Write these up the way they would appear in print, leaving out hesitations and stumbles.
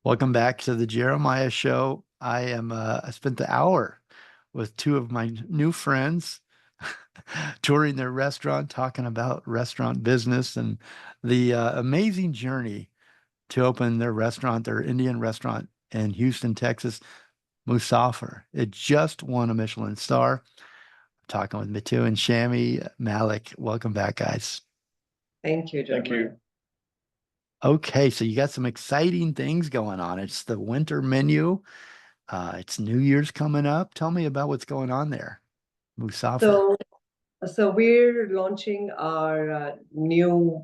Welcome back to the Jeremiah Show. I spent the hour with two of my new friends touring their restaurant, talking about restaurant business and the amazing journey to open their restaurant, their Indian restaurant in Houston, Texas, Musaafer. It just won a Michelin Star. Talking with MITHU and Shammi Malik. Welcome back, guys. Thank you, Jeremiah. Thank you. Okay, so you got some exciting things going on. It's the winter menu. It's New Year's coming up. Tell me about what's going on there, Musaafer. So we're launching our new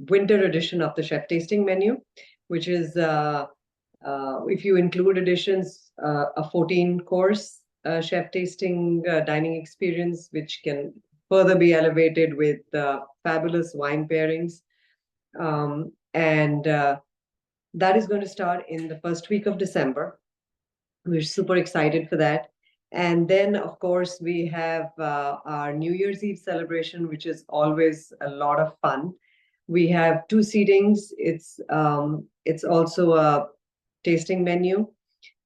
winter edition of the chef tasting menu, which is, if you include additions, a 14-course chef tasting dining experience, which can further be elevated with fabulous wine pairings. And that is going to start in the first week of December. We're super excited for that. And then, of course, we have our New Year's Eve celebration, which is always a lot of fun. We have two seatings. It's also a tasting menu.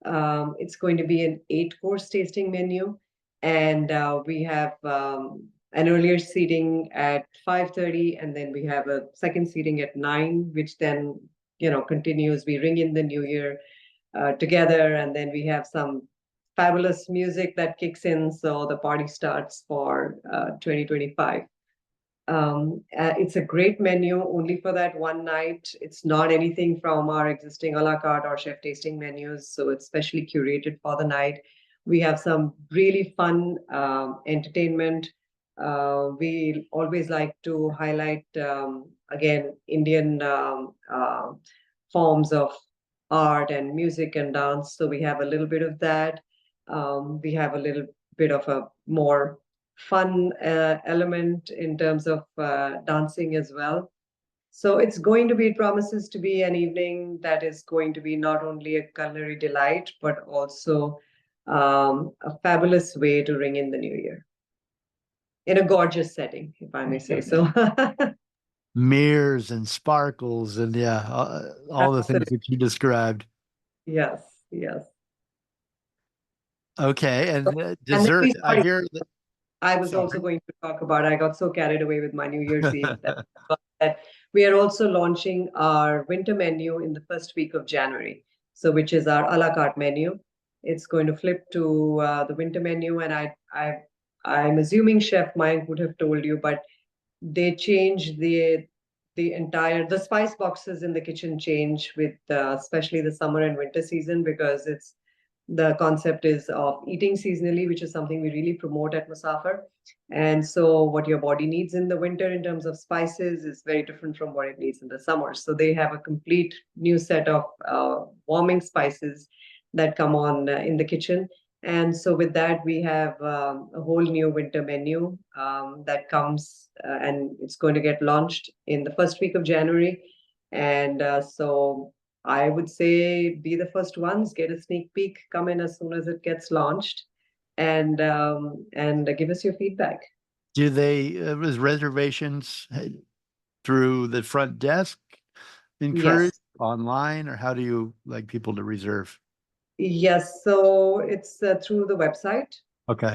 It's going to be an 8-course tasting menu, and we have an earlier seating at 5:30, and then we have a second seating at 9, which then continues. We ring in the new year together, and then we have some fabulous music that kicks in, so the party starts for 2025. It's a great menu only for that one night. It's not anything from our existing a la carte or chef tasting menus, so it's specially curated for the night. We have some really fun entertainment. We always like to highlight, again, Indian forms of art and music and dance. So we have a little bit of that. We have a little bit of a more fun element in terms of dancing as well. So it's going to be, it promises to be an evening that is going to be not only a culinary delight, but also a fabulous way to ring in the new year in a gorgeous setting, if I may say so. Mirrors and sparkles and all the things that you described. Yes, yes. Okay, and And dessert. then I hear that. I was also going to talk about, I got so carried away with my New Year's Eve that we are also launching our winter menu in the first week of January. So which is our a la carte menu. It's going to flip to the winter menu, and I'm assuming Chef Mayank would have told you, but they changed the spice boxes in the kitchen change with especially the summer and winter season, because the concept is of eating seasonally, which is something we really promote at Musaafer. And so what your body needs in the winter in terms of spices is very different from what it needs in the summer. So they have a complete new set of warming spices that come on in the kitchen. And so with that, we have a whole new winter menu that comes and it's going to get launched in the first week of January. And so I would say be the first ones, get a sneak peek, come in as soon as it gets launched, and give us your feedback. Do they reservations through the front desk encouraged online, or how do you like people to reserve? Yes, so it's through the website. Okay.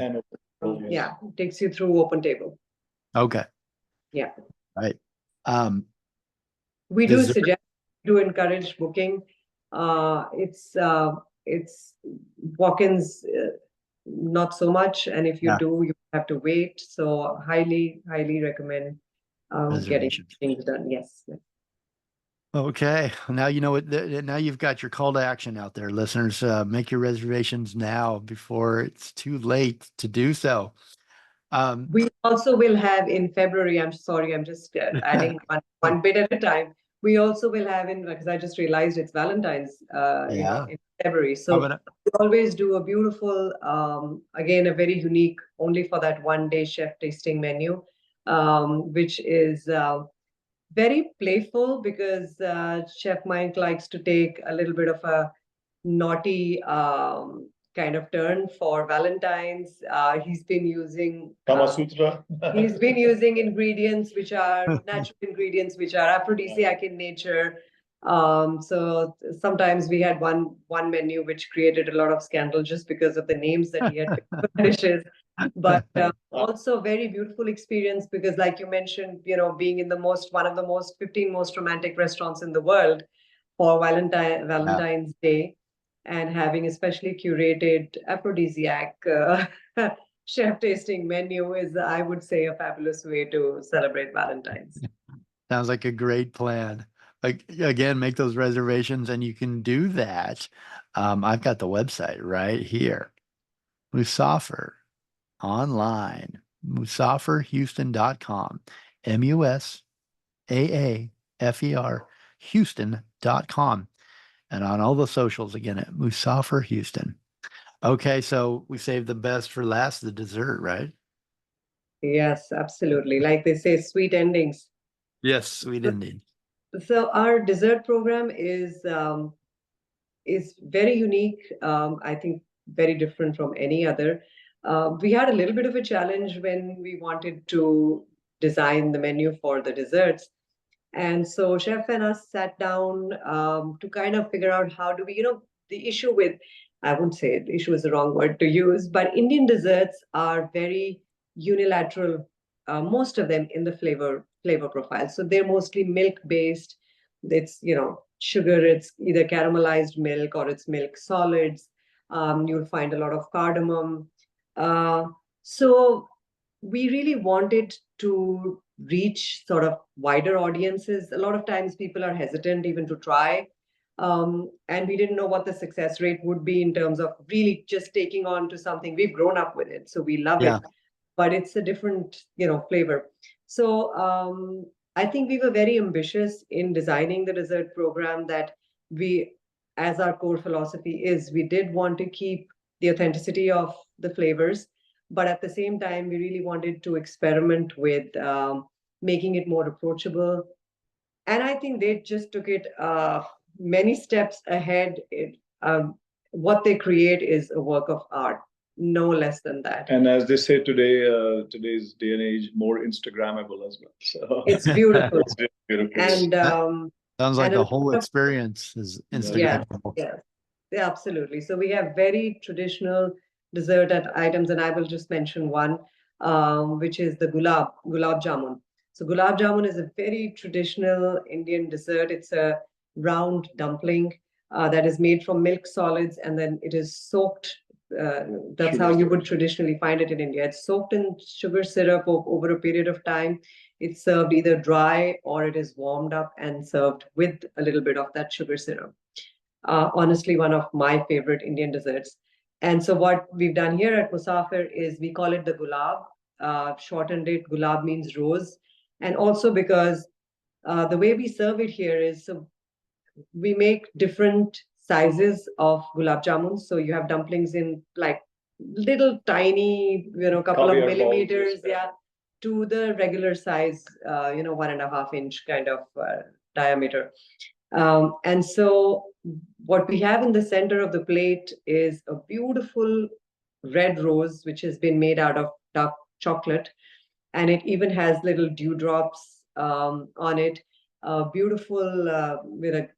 And Yeah, it takes you through Open Table. Okay. Yeah. Right. We do suggest to encourage booking. It's walk-ins, not so much, and if you do, you have to wait. So highly recommend getting things done. Yes. Okay. Now you know what. Now you've got your call to action out there, listeners. Make your reservations now before it's too late to do so. We also will have in February. I'm sorry, I'm just adding one bit at a time. We also will have because I just realized it's Valentine's in February. So we always do a beautiful, again, a very unique, only for that one day chef tasting menu, which is very playful because Chef Mike likes to take a little bit of a naughty kind of turn for Valentine's. He's been using Kama Sutra. He's been using ingredients which are natural ingredients, which are aphrodisiac in nature. So sometimes we had one menu which created a lot of scandal just because of the names that he had picked for the dishes. But also very beautiful experience because, like you mentioned, being in one of the most 15 most romantic restaurants in the world for Yeah. Valentine's Day, and having a specially curated aphrodisiac chef tasting menu is, I would say, a fabulous way to celebrate Valentine's. Sounds like a great plan. Like again, make those reservations and you can do that. I've got the website right here. Musaafer online. MusaaferHouston.com. MUSAAFER Houston.com. And on all the socials again at Musaafer Houston. Okay, so we saved the best for last, the dessert, right? Yes, absolutely. Like they say, sweet endings. Yes, sweet indeed. So our dessert program is very unique. I think very different from any other. We had a little bit of a challenge when we wanted to design the menu for the desserts. And so chef and us sat down to kind of figure out how do we, the issue with, I wouldn't say the issue is the wrong word to use, but Indian desserts are very unilateral, most of them in the flavor profile. So they're mostly milk based. It's, sugar, it's either caramelized milk or it's milk solids. You'll find a lot of cardamom. Uh, so we really wanted to reach sort of wider audiences. A lot of times people are hesitant even to try. And we didn't know what the success rate would be in terms of really just taking on to something. We've grown up with it, so we love Yeah. it, but it's a different, flavor. So I think we were very ambitious in designing the dessert program that we, as our core philosophy is, we did want to keep the authenticity of the flavors, but at the same time, we really wanted to experiment with making it more approachable. And I think they just took it many steps ahead. What they create is a work of art, no less than that. And as they say today, today's day and age, more Instagrammable as well. So It's beautiful. it's really beautiful. And Sounds and like a the lot whole of, experience is yes, Instagrammable. yes, yeah, absolutely. So we have very traditional items, and I will just mention one, which is the gulab jamun. So gulab jamun is a very traditional Indian dessert. It's a round dumpling that is made from milk solids, and then it is soaked. That's Sugar how you syrup. would traditionally find it in India. It's soaked in sugar syrup over a period of time. It's served either dry or it is warmed up and served with a little bit of that sugar syrup. Honestly, one of my favorite Indian desserts. And so what we've done here at Musaafer is we call it the gulab. Shortened it, gulab means rose. And also because the way we serve it here is, so we make different sizes of gulab jamun. So you have dumplings in like little tiny, couple of Caviar balls, millimeters, yes. yeah, to the regular size, 1.5 inch kind of diameter. And so what we have in the center of the plate is a beautiful red rose, which has been made out of dark chocolate. And it even has little dewdrops on it. Beautiful with a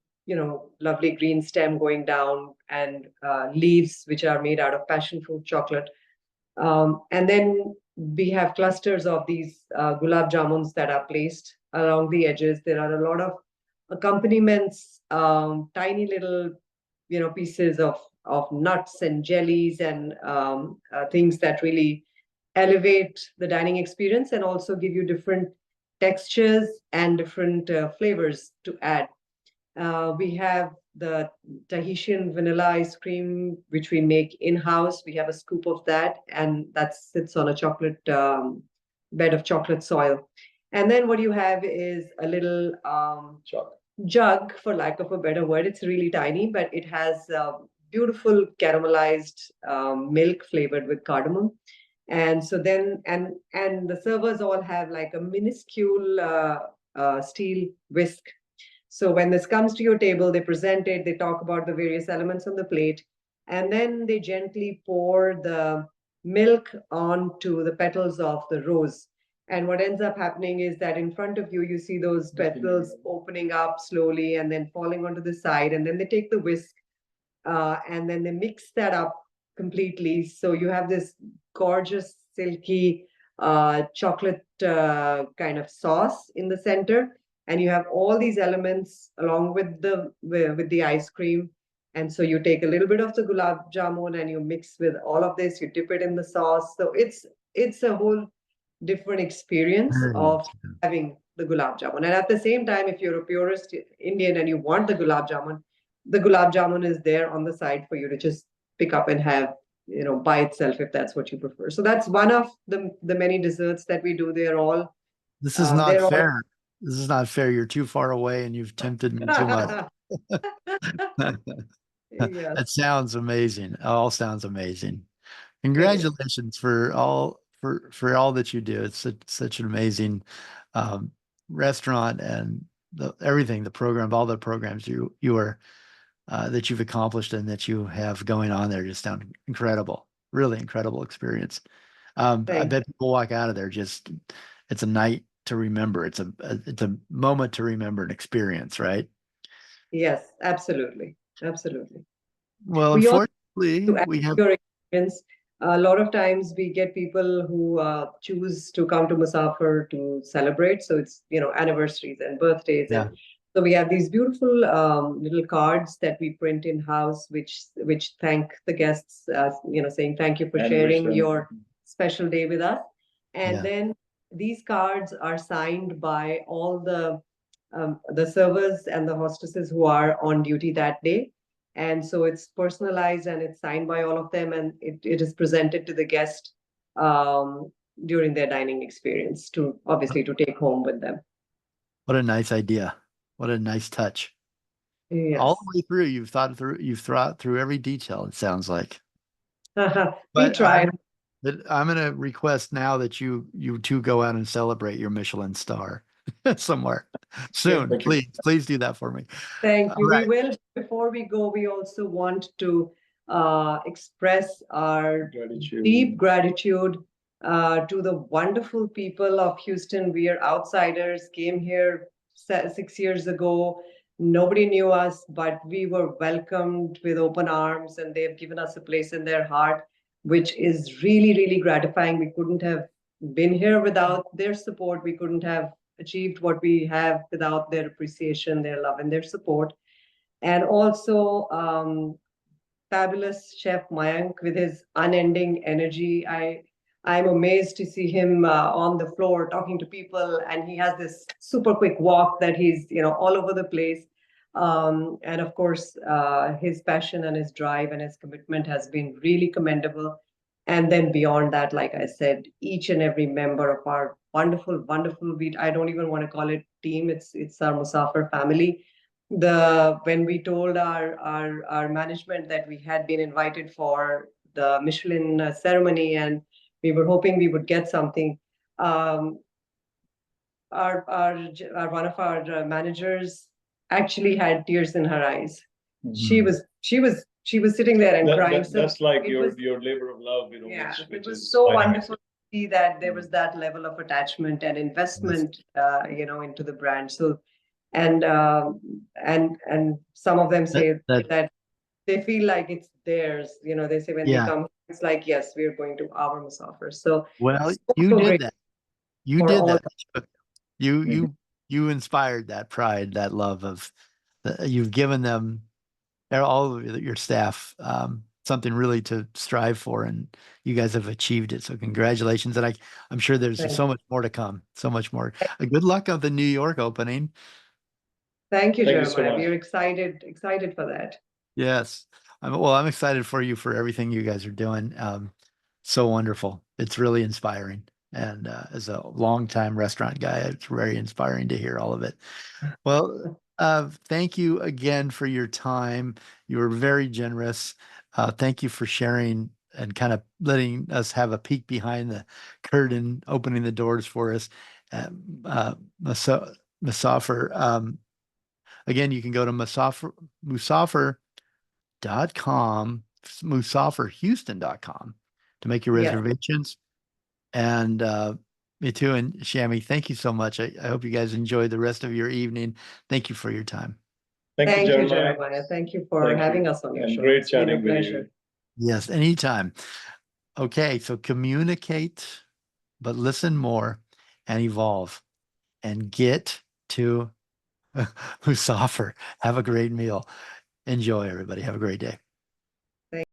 lovely green stem going down, and leaves which are made out of passion fruit chocolate. And then we have clusters of these gulab jamuns that are placed along the edges. There are a lot of accompaniments, tiny little, pieces of nuts and jellies and things that really elevate the dining experience and also give you different textures and different flavors to add. We have the Tahitian vanilla ice cream, which we make in-house. We have a scoop of that, and that sits on a chocolate bed of chocolate soil. And then what you have is a little jug, for lack of a better word. It's really tiny, but it has beautiful caramelized milk flavored with cardamom. And so then, and the servers all have like a minuscule steel whisk. So when this comes to your table, they present it, they talk about the various elements on the plate, and then they gently pour the milk onto the petals of the rose. And what ends up happening is that in front of you, you see those petals opening up slowly and then falling onto the side. And then they take the whisk and then they mix that up completely. So you have this gorgeous, silky chocolate kind of sauce in the center. And you have all these elements along with the ice cream. And so you take a little bit of the gulab jamun and you mix with all of this. You dip it in the sauce. So it's a whole different experience of having the gulab jamun. And at the same time, if you're a purist Indian and you want the gulab jamun is there on the side for you to just pick up and have, by itself if that's what you prefer. So that's one of the many desserts that we do. This is not fair. This is not fair. You're too far away and you've tempted me too much. Yes. It sounds amazing. It all sounds amazing. Congratulations for all that you do. It's such an amazing restaurant, and everything, the program, all the programs you are that you've accomplished and that you have going on there just sound incredible. Really incredible experience. I bet people walk out of there it's a night to remember. It's a moment to remember, an experience, right? Yes, absolutely. Absolutely. Well, unfortunately, we have your experience. A lot of times we get people who choose to come to Musaafer to celebrate. So it's, anniversaries and birthdays. Yeah. And so we have these beautiful little cards that we print in house, which thank the guests, saying thank you for sharing your special day with us. And then these cards are signed by all the servers and the hostesses who are on duty that day. And so it's personalized and it's signed by all of them, and it is presented to the guest during their dining experience to obviously to take home with them. What a nice idea. What a nice touch. Yes. All the way through, you've thought through every detail, it sounds like. We tried. I'm going to request now that you two go out and celebrate your Michelin star somewhere soon. Please do that for me. Thank you. We will. Before we go, we also want to express our deep gratitude to the wonderful people of Houston. We are outsiders, came here 6 years ago. Nobody knew us, but we were welcomed with open arms, and they've given us a place in their heart, which is really, really gratifying. We couldn't have been here without their support. We couldn't have achieved what we have without their appreciation, their love, and their support. And also, fabulous chef Mayank with his unending energy. I'm amazed to see him on the floor talking to people, and he has this super quick walk that he's all over the place. And of course, his passion and his drive and his commitment has been really commendable. And then beyond that, like I said, each and every member of our wonderful, wonderful, I don't even want to call it team. It's our Musaafer family. When we told our management that we had been invited for the Michelin ceremony and we were hoping we would get something, our one of our managers actually had tears in her eyes. Mm-hmm. She was sitting there and crying. That's like your labor of love, Yeah, it was so wonderful to see that there was that level of attachment and investment, into the brand. So, and some of them say that they feel like it's theirs. They say when they come, it's like, yes, we're going to our Musaafer. So, you did that. You did that. You inspired that pride, that love of. You've given them, all of your staff, something really to strive for, and you guys have achieved it. So congratulations. And I'm sure there's so much more to come, so much more. Good luck on the New York opening. Thank you, Jeremiah. We're excited for that. Yes. I'm excited for you for everything you guys are doing. So wonderful. It's really inspiring. And as a longtime restaurant guy, it's very inspiring to hear all of it. Well, thank you again for your time. You were very generous. Thank you for sharing and kind of letting us have a peek behind the curtain, opening the doors for us. Musaafer. Again, you can go to musaafer.com, musaaferhouston.com to make your reservations. And Me too. And Shammi, thank you so much. I hope you guys enjoy the rest of your evening. Thank you for your time. Thank you, Thank you, Jeremiah. Jeremiah. Thank you for Thank having you. us on your And show. great It's been a chatting with you. pleasure. Yes, anytime. Okay, so communicate, but listen more and evolve and get to Musaafer. Have a great meal. Enjoy, everybody. Have a great day.